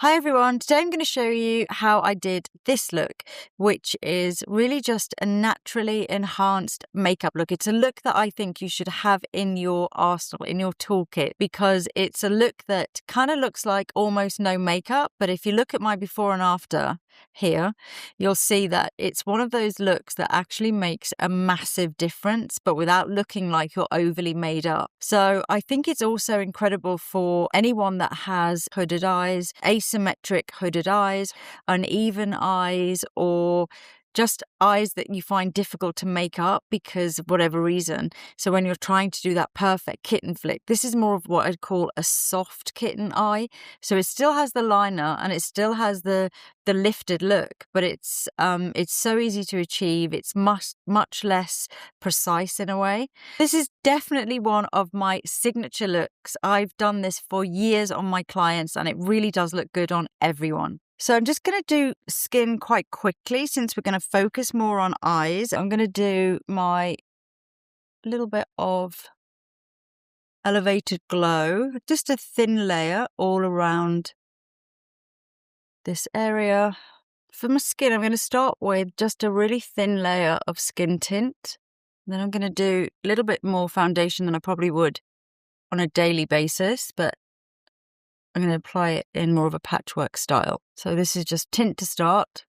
Hi everyone, today I'm going to show you how I did this look, which is really just a naturally enhanced makeup look. It's a look that I think you should have in your arsenal, in your toolkit, because it's a look that kind of looks like almost no makeup, but if you look at my before and after here, you'll see that it's one of those looks that actually makes a massive difference, but without looking like you're overly made up. So I think it's also incredible for anyone that has hooded eyes, asymmetric hooded eyes, uneven eyes, or just eyes that you find difficult to make up because of whatever reason. So when you're trying to do that perfect kitten flick, this is more of what I'd call a soft kitten eye. So it still has the liner and it still has the lifted look, but it's so easy to achieve. It's much less precise in a way. This is definitely one of my signature looks. I've done this for years on my clients and it really does look good on everyone. So I'm just going to do skin quite quickly since we're going to focus more on eyes. I'm going to do my little bit of elevated glow, just a thin layer all around this area. For my skin, I'm going to start with just a really thin layer of skin tint. Then I'm going to do a little bit more foundation than I probably would on a daily basis, but I'm going to apply it in more of a patchwork style. So this is just tint to start.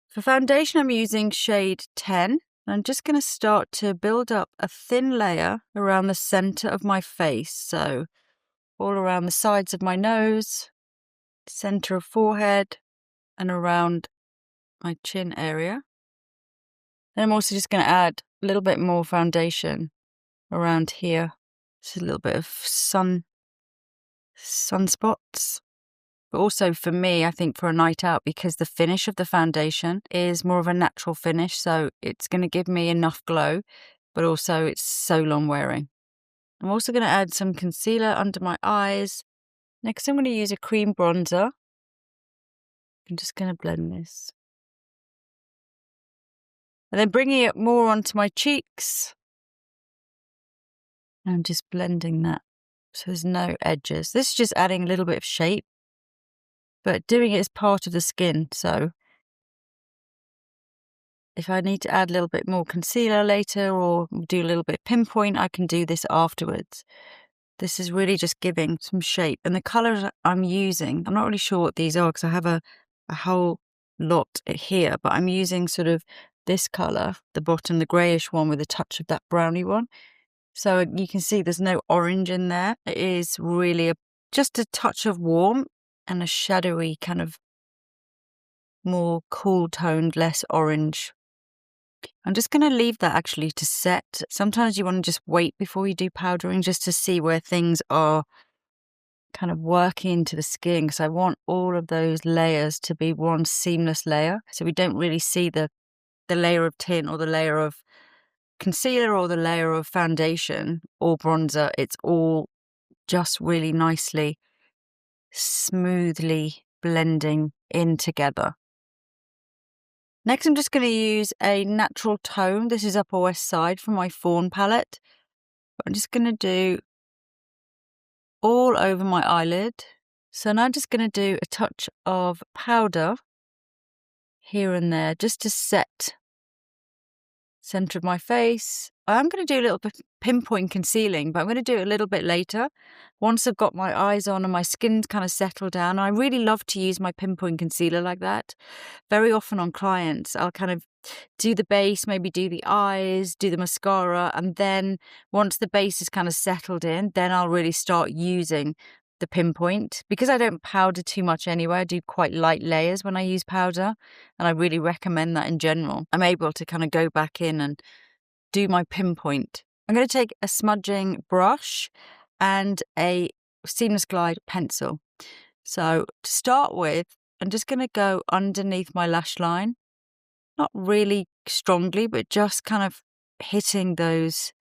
For foundation, I'm using shade 10. I'm just going to start to build up a thin layer around the center of my face. So all around the sides of my nose, center of forehead, and around my chin area. Then I'm also just going to add a little bit more foundation around here. Just a little bit of sunspots. But also for me, I think for a night out, because the finish of the foundation is more of a natural finish, so it's going to give me enough glow, but also it's so long wearing. I'm also going to add some concealer under my eyes. Next, I'm going to use a cream bronzer. I'm just going to blend this. And then bringing it more onto my cheeks. I'm just blending that so there's no edges. This is just adding a little bit of shape, but doing it as part of the skin. So if I need to add a little bit more concealer later or do a little bit of pinpoint, I can do this afterwards. This is really just giving some shape. And the colours I'm using, I'm not really sure what these are because I have a whole lot here, but I'm using sort of this colour, the bottom, the greyish one with a touch of that browny one. So you can see there's no orange in there. It is really just a touch of warm and a shadowy kind of more cool toned, less orange. I'm just going to leave that actually to set. Sometimes you want to just wait before you do powdering just to see where things are kind of working into the skin, because I want all of those layers to be one seamless layer. So we don't really see the layer of tint or the layer of concealer or the layer of foundation or bronzer. It's all just really nicely, smoothly blending in together. Next, I'm just going to use a natural tone. This is Upper West Side from my Fawn palette. I'm just going to do all over my eyelid. So now I'm just going to do a touch of powder here and there just to set center of my face. I'm going to do a little bit pinpoint concealing, but I'm going to do it a little bit later once I've got my eyes on and my skin's kind of settled down. I really love to use my pinpoint concealer like that. Very often on clients, I'll kind of do the base, maybe do the eyes, do the mascara, and then once the base is kind of settled in, then I'll really start using the pinpoint. Because I don't powder too much anyway, I do quite light layers when I use powder, and I really recommend that in general. I'm able to kind of go back in and do my pinpoint. I'm going to take a smudging brush and a Seamless Glide pencil. So to start with, I'm just going to go underneath my lash line, not really strongly, but just kind of hitting those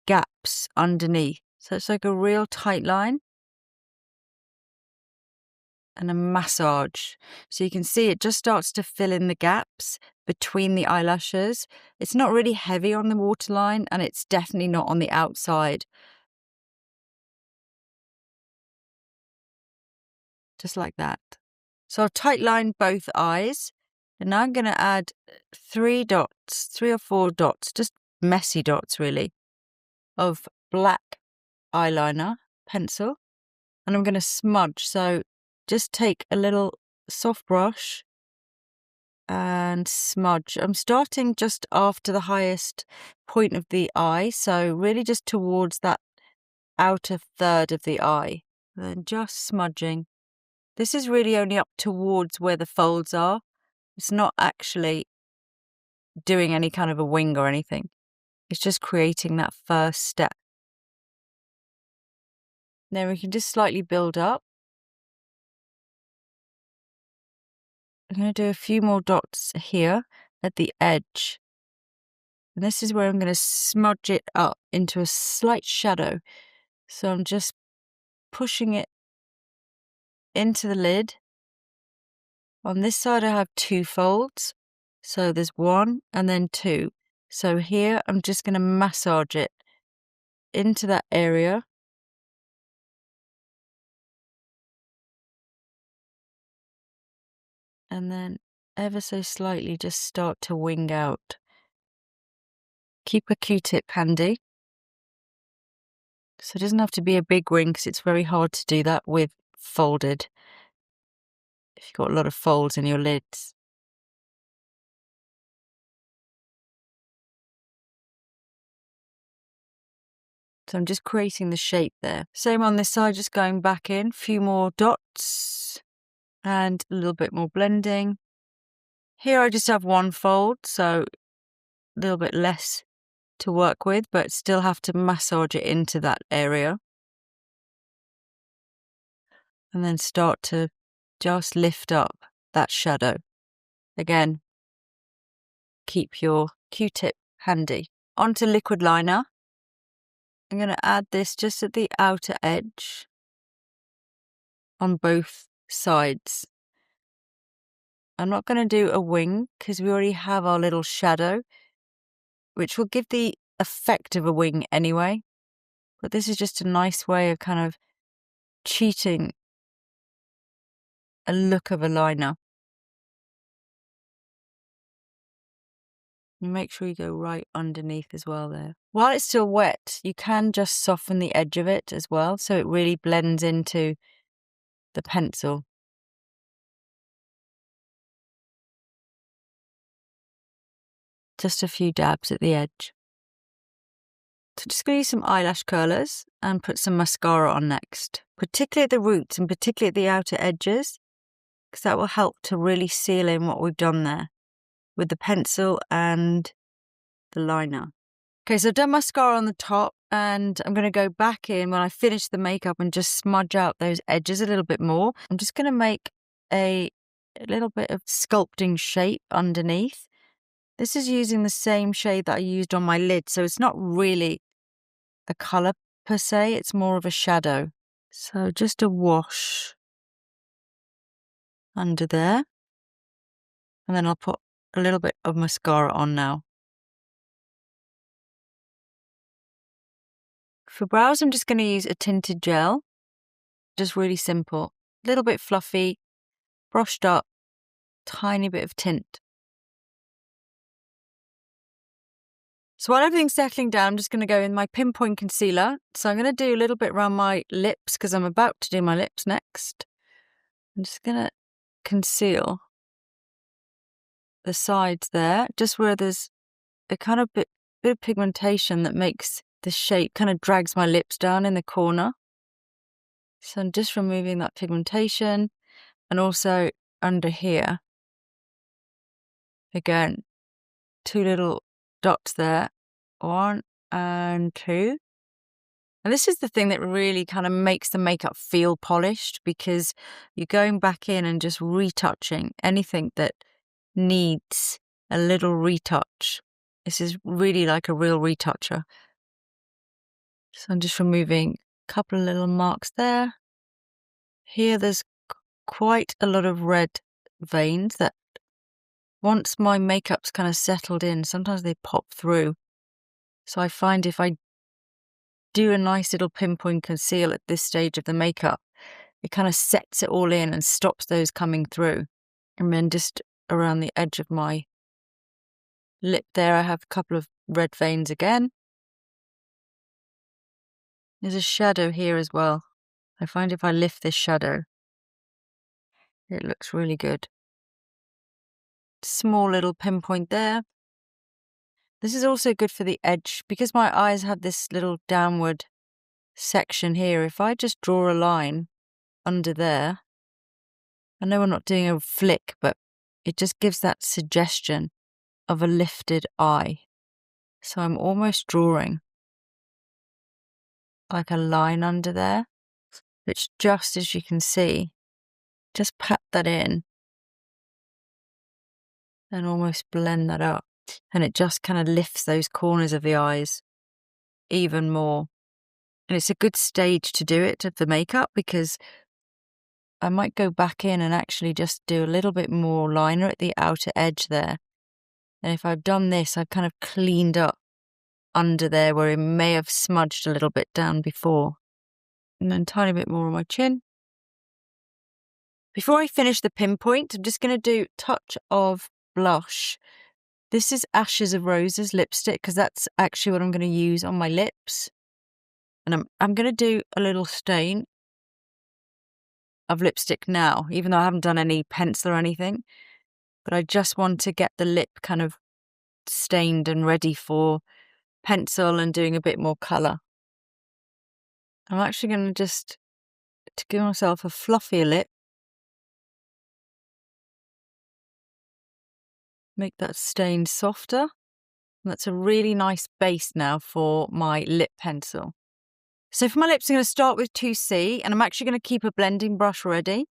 gaps underneath. So it's like a real tight line and a massage. So you can see it just starts to fill in the gaps between the eyelashes. It's not really heavy on the waterline and it's definitely not on the outside. just like that. So I've tight lined both eyes, and now I'm going to add 3 or 4 dots, just messy dots really, of black eyeliner pencil, and I'm going to smudge. So just take a little soft brush and smudge. I'm starting just after the highest point of the eye, so really just towards that outer third of the eye, and then just smudging. This is really only up towards where the folds are. It's not actually doing any kind of a wing or anything. It's just creating that first step. Then we can just slightly build up. I'm going to do a few more dots here at the edge. And this is where I'm going to smudge it up into a slight shadow. So I'm just pushing it into the lid. On this side I have 2 folds. So there's 1 and then 2. So here I'm just going to massage it into that area. And then ever so slightly just start to wing out. Keep a Q-tip handy. So it doesn't have to be a big wing because it's very hard to do that with folded, if you've got a lot of folds in your lids. So I'm just creating the shape there. Same on this side, just going back in, a few more dots and a little bit more blending. Here I just have 1 fold, so a little bit less to work with, but still have to massage it into that area. And then start to just lift up that shadow. Again, keep your Q-tip handy. Onto liquid liner. I'm going to add this just at the outer edge on both sides. I'm not going to do a wing because we already have our little shadow, which will give the effect of a wing anyway. But this is just a nice way of kind of cheating a look of a liner. And make sure you go right underneath as well there. While it's still wet, you can just soften the edge of it as well, so it really blends into the pencil. Just a few dabs at the edge. So just going to use some eyelash curlers and put some mascara on next, particularly at the roots and particularly at the outer edges, because that will help to really seal in what we've done there with the pencil and the liner. Okay, so I've done mascara on the top, and I'm going to go back in when I finish the makeup and just smudge out those edges a little bit more. I'm just going to make a little bit of sculpting shape underneath. This is using the same shade that I used on my lid, so it's not really a colour per se, it's more of a shadow. So just a wash under there, and then I'll put a little bit of mascara on now. For brows, I'm just going to use a tinted gel, just really simple, a little bit fluffy, brushed up, tiny bit of tint. So while everything's settling down, I'm just going to go in my Pinpoint concealer. So I'm going to do a little bit around my lips because I'm about to do my lips next. I'm just going to conceal the sides there, just where there's a kind of bit of pigmentation that makes the shape, kind of drags my lips down in the corner. So I'm just removing that pigmentation, and also under here. Again, 2 little dots there, 1 and 2. And this is the thing that really kind of makes the makeup feel polished, because you're going back in and just retouching anything that needs a little retouch. This is really like a real retoucher. So I'm just removing a couple of little marks there. Here there's quite a lot of red veins that once my makeup's kind of settled in, sometimes they pop through. So I find if I do a nice little pinpoint conceal at this stage of the makeup, it kind of sets it all in and stops those coming through. And then just around the edge of my lip there, I have a couple of red veins again. There's a shadow here as well. I find if I lift this shadow, it looks really good. Small little pinpoint there. This is also good for the edge because my eyes have this little downward section here. If I just draw a line under there, I know we're not doing a flick, but it just gives that suggestion of a lifted eye. So I'm almost drawing like a line under there, which just as you can see, just pat that in and almost blend that up. And it just kind of lifts those corners of the eyes even more. And it's a good stage to do it, of the makeup, because I might go back in and actually just do a little bit more liner at the outer edge there. And if I've done this, I've kind of cleaned up under there where it may have smudged a little bit down before. And then a tiny bit more on my chin. Before I finish the pinpoint, I'm just going to do a touch of blush. This is Ashes of Roses lipstick because that's actually what I'm going to use on my lips. And I'm going to do a little stain of lipstick now, even though I haven't done any pencil or anything. But I just want to get the lip kind of stained and ready for pencil and doing a bit more colour. I'm actually going to give myself a fluffier lip. Make that stain softer. And that's a really nice base now for my lip pencil. So for my lips, I'm going to start with 2C, and I'm actually going to keep a blending brush ready.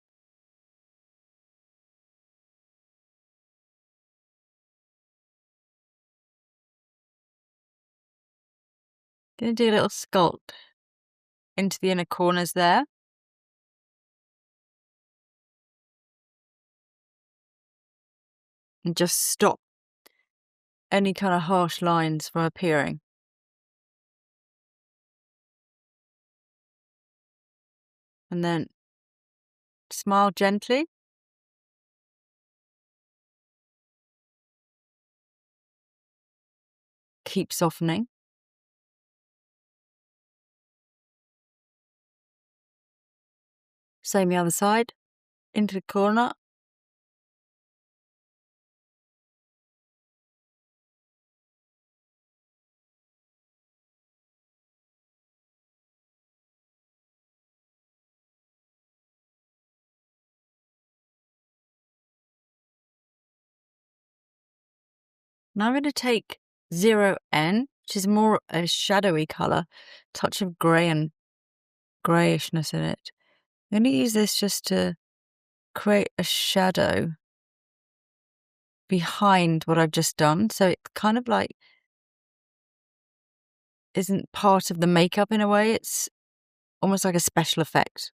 Going to do a little sculpt into the inner corners there. And just stop any kind of harsh lines from appearing. And then smile gently. Keep softening. Same the other side. Into the corner. Now I'm going to take 0N, which is more a shadowy colour, touch of grey and greyishness in it. I'm going to use this just to create a shadow behind what I've just done. So it kind of like isn't part of the makeup in a way. It's almost like a special effect.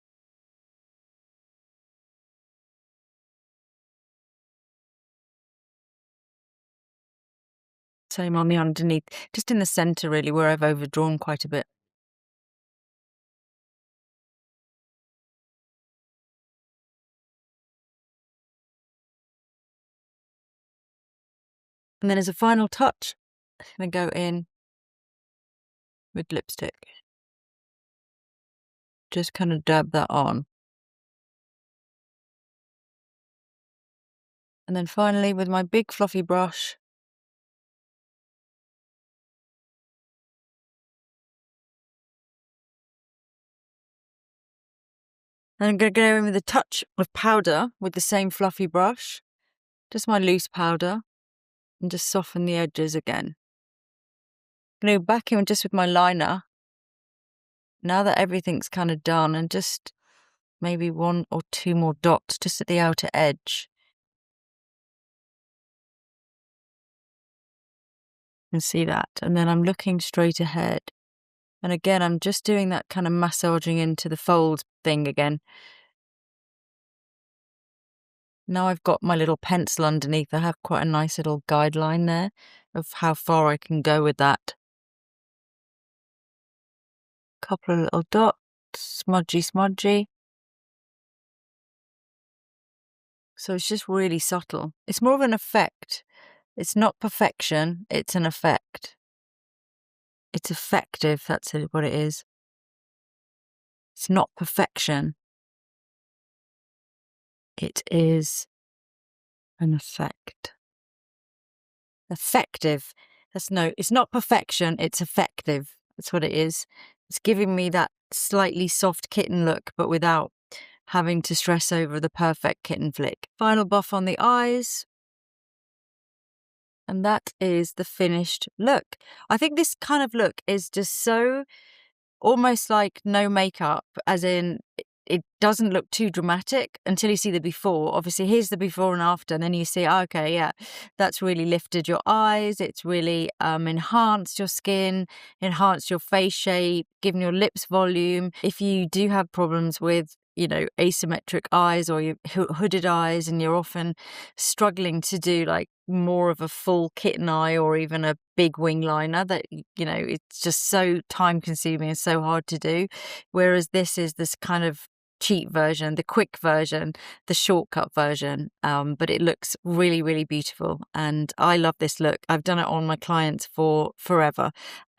Same on the underneath, just in the centre really, where I've overdrawn quite a bit. And then as a final touch, I'm going to go in with lipstick. Just kind of dab that on. And then finally, with my big fluffy brush, and I'm going to go in with a touch of powder with the same fluffy brush, just my loose powder, and just soften the edges again. I'm going to go back in just with my liner, now that everything's kind of done, and just maybe 1 or 2 more dots just at the outer edge. You can see that. And then I'm looking straight ahead. And again, I'm just doing that kind of massaging into the fold thing again. Now I've got my little pencil underneath, I have quite a nice little guideline there of how far I can go with that. Couple of little dots, smudgy. So it's just really subtle. It's more of an effect. It's not perfection, it's an effect. It's effective, that's what it is. It's not perfection. It is an effect. Effective. It's not perfection, it's effective. That's what it is. It's giving me that slightly soft kitten look, but without having to stress over the perfect kitten flick. Final buff on the eyes. And that is the finished look. I think this kind of look is just so almost like no makeup, as in it doesn't look too dramatic until you see the before. Obviously, here's the before and after, and then you see, okay, yeah, that's really lifted your eyes. It's really enhanced your skin, enhanced your face shape, given your lips volume. If you do have problems with, you know, asymmetric eyes or your hooded eyes, and you're often struggling to do like more of a full kitten eye or even a big wing liner, that, you know, it's just so time consuming and so hard to do. Whereas this is this kind of cheap version, the quick version, the shortcut version. But it looks really, really beautiful. And I love this look. I've done it on my clients for forever,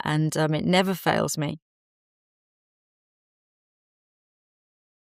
and it never fails me.